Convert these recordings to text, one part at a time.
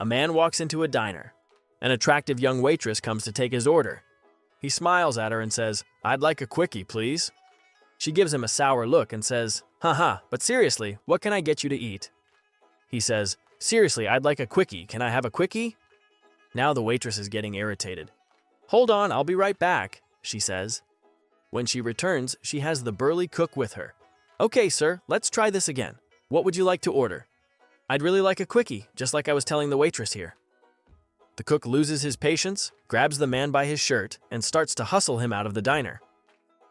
A man walks into a diner. An attractive young waitress comes to take his order. He smiles at her and says, "I'd like a quickie, please." She gives him a sour look and says, "Haha, but seriously, what can I get you to eat?" He says, "Seriously, I'd like a quickie. Can I have a quickie?" Now the waitress is getting irritated. "Hold on, I'll be right back," she says. When she returns, she has the burly cook with her. "Okay, sir, let's try this again. What would you like to order?" "I'd really like a quickie, just like I was telling the waitress here." The cook loses his patience, grabs the man by his shirt, and starts to hustle him out of the diner.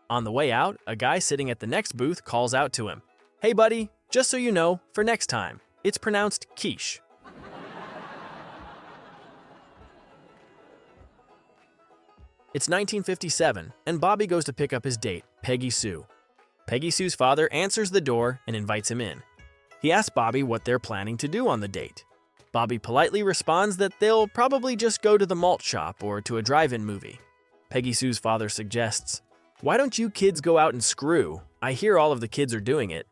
On the way out, a guy sitting at the next booth calls out to him, "Hey buddy, just so you know, for next time, it's pronounced quiche." It's 1957, and Bobby goes to pick up his date, Peggy Sue. Peggy Sue's father answers the door and invites him in. He asks Bobby what they're planning to do on the date. Bobby politely responds that they'll probably just go to the malt shop or to a drive-in movie. Peggy Sue's father suggests, "Why don't you kids go out and screw? I hear all of the kids are doing it."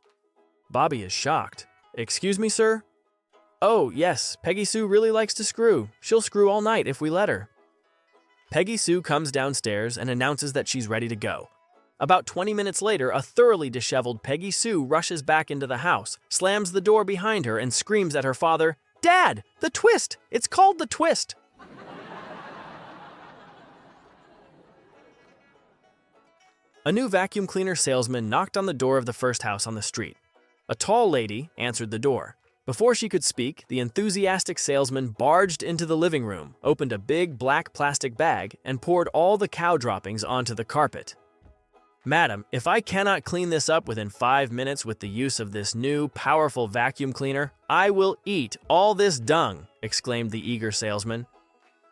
Bobby is shocked. "Excuse me, sir?" "Oh, yes, Peggy Sue really likes to screw. She'll screw all night if we let her." Peggy Sue comes downstairs and announces that she's ready to go. About 20 minutes later, a thoroughly disheveled Peggy Sue rushes back into the house, slams the door behind her, and screams at her father, "Dad, the twist! It's called the twist!" A new vacuum cleaner salesman knocked on the door of the first house on the street. A tall lady answered the door. Before she could speak, the enthusiastic salesman barged into the living room, opened a big black plastic bag, and poured all the cow droppings onto the carpet. "Madam, if I cannot clean this up within 5 minutes with the use of this new, powerful vacuum cleaner, I will eat all this dung," exclaimed the eager salesman.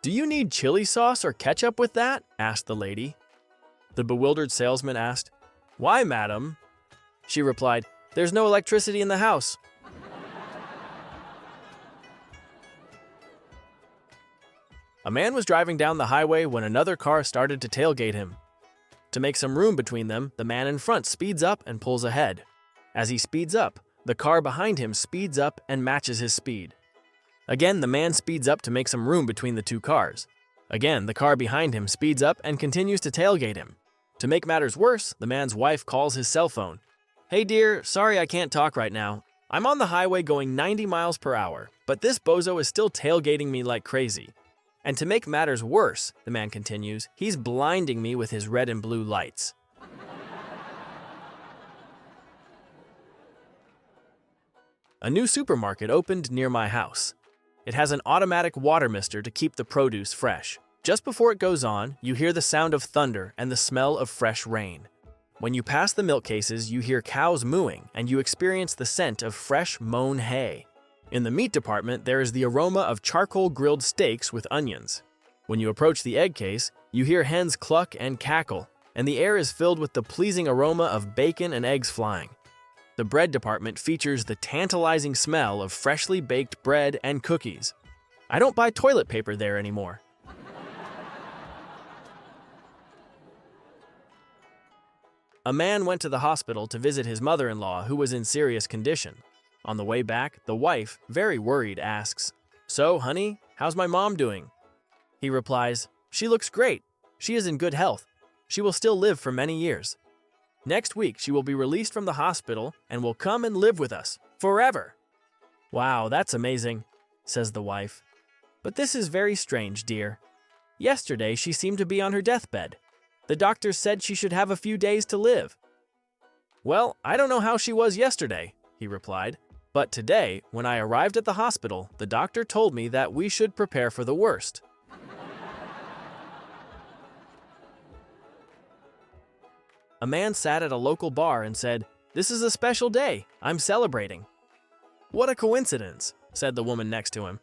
"Do you need chili sauce or ketchup with that?" asked the lady. The bewildered salesman asked, "Why, madam?" She replied, "There's no electricity in the house." A man was driving down the highway when another car started to tailgate him. To make some room between them, the man in front speeds up and pulls ahead. As he speeds up, the car behind him speeds up and matches his speed. Again, the man speeds up to make some room between the two cars. Again, the car behind him speeds up and continues to tailgate him. To make matters worse, the man's wife calls his cell phone. "Hey dear, sorry I can't talk right now. I'm on the highway going 90 miles per hour, but this bozo is still tailgating me like crazy. And to make matters worse," the man continues, "he's blinding me with his red and blue lights." A new supermarket opened near my house. It has an automatic water mister to keep the produce fresh. Just before it goes on, you hear the sound of thunder and the smell of fresh rain. When you pass the milk cases, you hear cows mooing and you experience the scent of fresh mown hay. In the meat department, there is the aroma of charcoal grilled steaks with onions. When you approach the egg case, you hear hens cluck and cackle, and the air is filled with the pleasing aroma of bacon and eggs flying. The bread department features the tantalizing smell of freshly baked bread and cookies. I don't buy toilet paper there anymore. A man went to the hospital to visit his mother-in-law who was in serious condition. On the way back, the wife, very worried, asks, "So, honey, how's my mom doing?" He replies, "She looks great. She is in good health. She will still live for many years. Next week, she will be released from the hospital and will come and live with us forever." "Wow, that's amazing," says the wife. "But this is very strange, dear. Yesterday, she seemed to be on her deathbed. The doctors said she should have a few days to live." "Well, I don't know how she was yesterday," he replied. "But today, when I arrived at the hospital, the doctor told me that we should prepare for the worst." A man sat at a local bar and said, "This is a special day. I'm celebrating." "What a coincidence," said the woman next to him.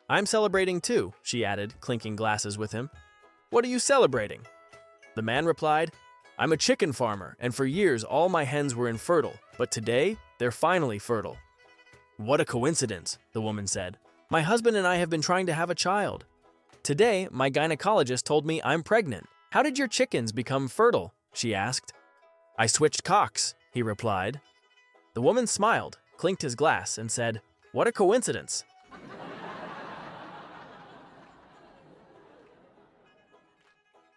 "I'm celebrating too," she added, clinking glasses with him. "What are you celebrating?" The man replied, "I'm a chicken farmer, and for years all my hens were infertile, but today they're finally fertile." "What a coincidence," the woman said. "My husband and I have been trying to have a child. Today, my gynecologist told me I'm pregnant. How did your chickens become fertile?" she asked. "I switched cocks," he replied. The woman smiled, clinked his glass, and said, "What a coincidence."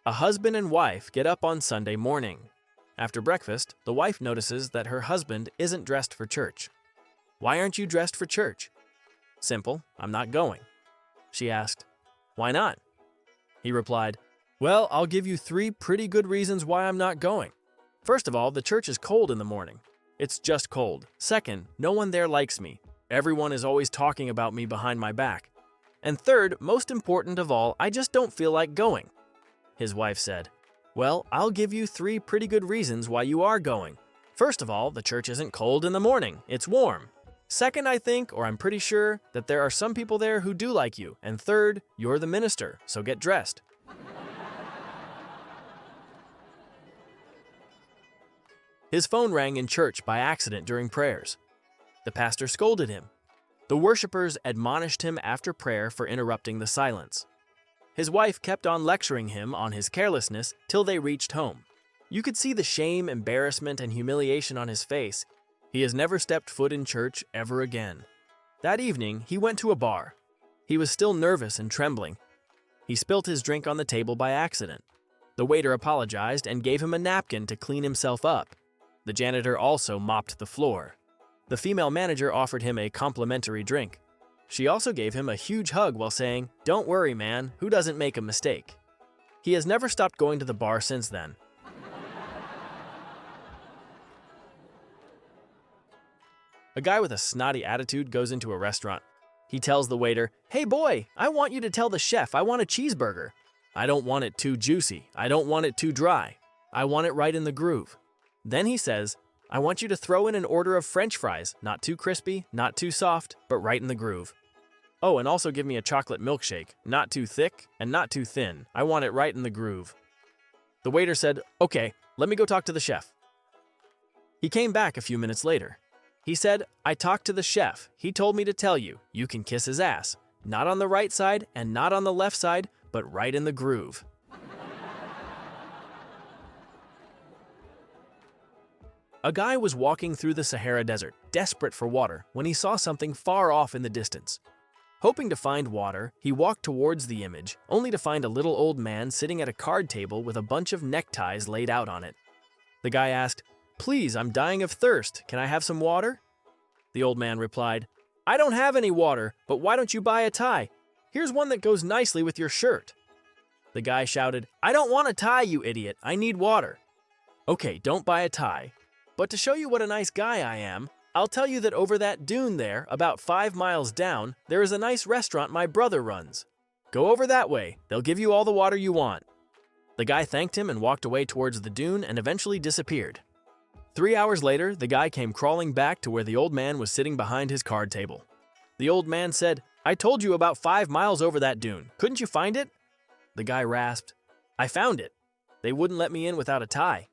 A husband and wife get up on Sunday morning. After breakfast, the wife notices that her husband isn't dressed for church. "Why aren't you dressed for church?" "Simple, I'm not going." She asked, "Why not?" He replied, "Well, I'll give you 3 pretty good reasons why I'm not going. First of all, the church is cold in the morning. It's just cold. Second, no one there likes me. Everyone is always talking about me behind my back. And third, most important of all, I just don't feel like going." His wife said, "Well, I'll give you 3 pretty good reasons why you are going. First of all, the church isn't cold in the morning, it's warm. Second, I think, or I'm pretty sure, that there are some people there who do like you. And third, you're the minister, so get dressed." His phone rang in church by accident during prayers. The pastor scolded him. The worshipers admonished him after prayer for interrupting the silence. His wife kept on lecturing him on his carelessness till they reached home. You could see the shame, embarrassment, and humiliation on his face. He has never stepped foot in church ever again. That evening, he went to a bar. He was still nervous and trembling. He spilt his drink on the table by accident. The waiter apologized and gave him a napkin to clean himself up. The janitor also mopped the floor. The female manager offered him a complimentary drink. She also gave him a huge hug while saying, "Don't worry, man, who doesn't make a mistake?" He has never stopped going to the bar since then. A guy with a snotty attitude goes into a restaurant. He tells the waiter, "Hey boy, I want you to tell the chef I want a cheeseburger. I don't want it too juicy. I don't want it too dry. I want it right in the groove." Then he says, "I want you to throw in an order of French fries, not too crispy, not too soft, but right in the groove. Oh, and also give me a chocolate milkshake, not too thick and not too thin. I want it right in the groove." The waiter said, "Okay, let me go talk to the chef." He came back a few minutes later. He said, "I talked to the chef. He told me to tell you, you can kiss his ass. Not on the right side and not on the left side, but right in the groove." A guy was walking through the Sahara Desert, desperate for water, when he saw something far off in the distance. Hoping to find water, he walked towards the image, only to find a little old man sitting at a card table with a bunch of neckties laid out on it. The guy asked, "Please, I'm dying of thirst. Can I have some water?" The old man replied, "I don't have any water, but why don't you buy a tie? Here's one that goes nicely with your shirt." The guy shouted, "I don't want a tie, you idiot. I need water." "Okay, don't buy a tie. But to show you what a nice guy I am, I'll tell you that over that dune there, about 5 miles down, there is a nice restaurant my brother runs. Go over that way. They'll give you all the water you want." The guy thanked him and walked away towards the dune and eventually disappeared. 3 hours later, the guy came crawling back to where the old man was sitting behind his card table. The old man said, "I told you about 5 miles over that dune. Couldn't you find it?" The guy rasped, "I found it. They wouldn't let me in without a tie."